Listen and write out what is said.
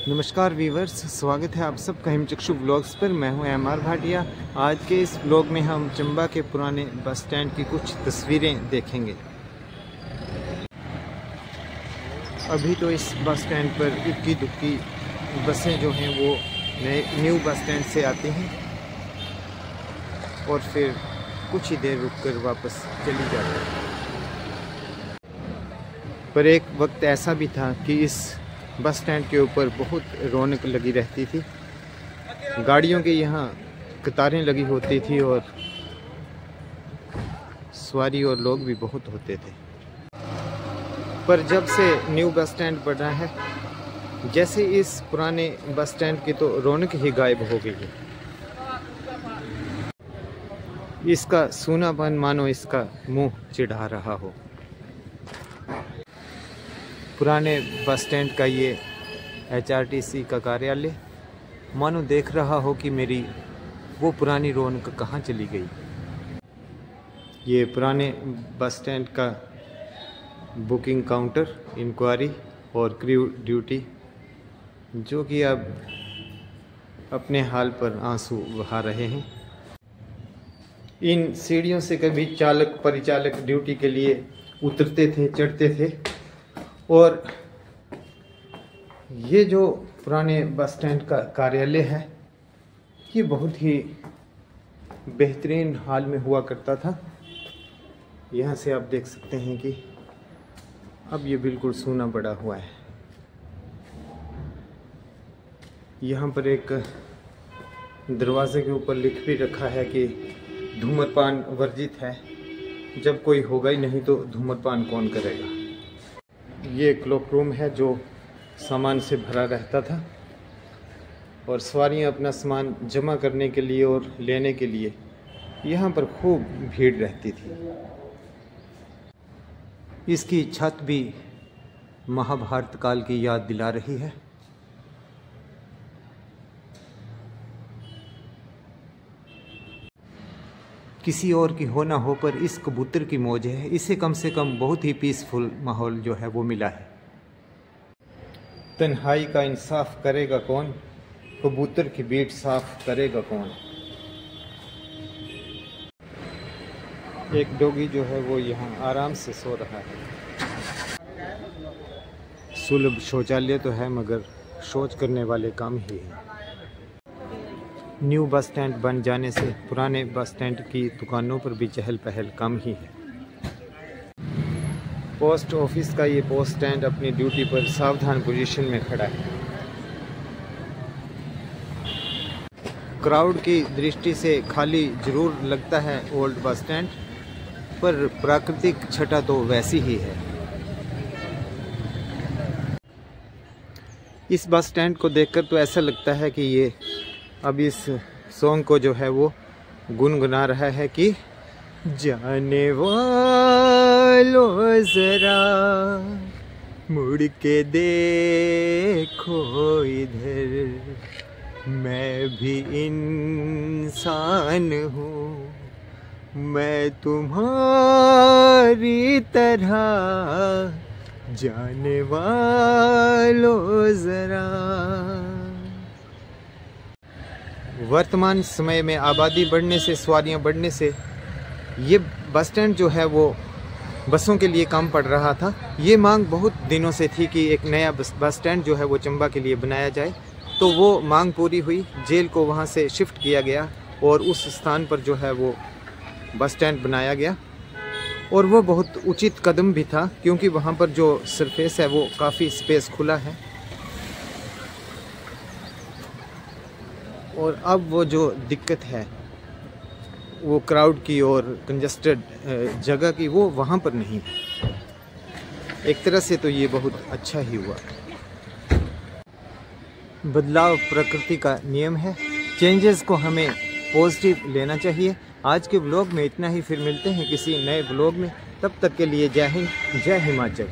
नमस्कार व्यूवर्स, स्वागत है आप सबका हिमचक्षु ब्लॉग्स पर। मैं हूं एम आर भाटिया। आज के इस ब्लॉग में हम चंबा के पुराने बस स्टैंड की कुछ तस्वीरें देखेंगे। अभी तो इस बस स्टैंड पर इक्की दुक्की बसें जो हैं वो न्यू बस स्टैंड से आती हैं और फिर कुछ ही देर रुककर वापस चली जाती हैं। पर एक वक्त ऐसा भी था कि इस बस स्टैंड के ऊपर बहुत रौनक लगी रहती थी। गाड़ियों के यहाँ कतारें लगी होती थी और सवारी और लोग भी बहुत होते थे। पर जब से न्यू बस स्टैंड बना है, जैसे इस पुराने बस स्टैंड की तो रौनक ही गायब हो गई है। इसका सूनापन मानो इसका मुंह चिढ़ा रहा हो। पुराने बस स्टैंड का ये HRTC का कार्यालय मानो देख रहा हो कि मेरी वो पुरानी रौनक कहाँ चली गई। ये पुराने बस स्टैंड का बुकिंग काउंटर, इंक्वायरी और क्रू ड्यूटी, जो कि अब अपने हाल पर आंसू बहा रहे हैं। इन सीढ़ियों से कभी चालक परिचालक ड्यूटी के लिए उतरते थे, चढ़ते थे। और ये जो पुराने बस स्टैंड का कार्यालय है, ये बहुत ही बेहतरीन हाल में हुआ करता था। यहाँ से आप देख सकते हैं कि अब ये बिल्कुल सूना पड़ा हुआ है। यहाँ पर एक दरवाजे के ऊपर लिख भी रखा है कि धूम्रपान वर्जित है। जब कोई होगा ही नहीं तो धूम्रपान कौन करेगा। ये क्लॉक रूम है जो सामान से भरा रहता था और सवारियां अपना सामान जमा करने के लिए और लेने के लिए यहाँ पर खूब भीड़ रहती थी। इसकी छत भी महाभारत काल की याद दिला रही है। किसी और की हो ना हो पर इस कबूतर की मौज है। इसे कम से कम बहुत ही पीसफुल माहौल जो है वो मिला है। तन्हाई का इंसाफ करेगा कौन, कबूतर की बीट साफ करेगा कौन। एक डॉगी जो है वो यहाँ आराम से सो रहा है। सुलभ शौचालय तो है मगर शौच करने वाले कम ही हैं। न्यू बस स्टैंड बन जाने से पुराने बस स्टैंड की दुकानों पर भी चहल पहल कम ही है। पोस्ट ऑफिस का ये पोस्ट स्टैंड अपनी ड्यूटी पर सावधान पोजीशन में खड़ा है। क्राउड की दृष्टि से खाली जरूर लगता है ओल्ड बस स्टैंड, पर प्राकृतिक छटा तो वैसी ही है। इस बस स्टैंड को देखकर तो ऐसा लगता है कि ये अब इस सॉन्ग को जो है वो गुनगुना रहा है कि जाने वालों जरा मुड़ के देखो इधर, मैं भी इंसान हूँ, मैं तुम्हारी तरह, जाने वालों जरा। वर्तमान समय में आबादी बढ़ने से, सवारियां बढ़ने से ये बस स्टैंड जो है वो बसों के लिए काम पड़ रहा था। ये मांग बहुत दिनों से थी कि एक नया बस स्टैंड जो है वो चंबा के लिए बनाया जाए। तो वो मांग पूरी हुई। जेल को वहाँ से शिफ्ट किया गया और उस स्थान पर जो है वो बस स्टैंड बनाया गया। और वो बहुत उचित कदम भी था क्योंकि वहाँ पर जो सरफेस है वो काफ़ी स्पेस खुला है। और अब वो जो दिक्कत है वो क्राउड की और कंजस्टेड जगह की, वो वहाँ पर नहीं है। एक तरह से तो ये बहुत अच्छा ही हुआ। बदलाव प्रकृति का नियम है। चेंजेस को हमें पॉजिटिव लेना चाहिए। आज के ब्लॉग में इतना ही। फिर मिलते हैं किसी नए ब्लॉग में। तब तक के लिए जय हिंद, जय हिमाचल।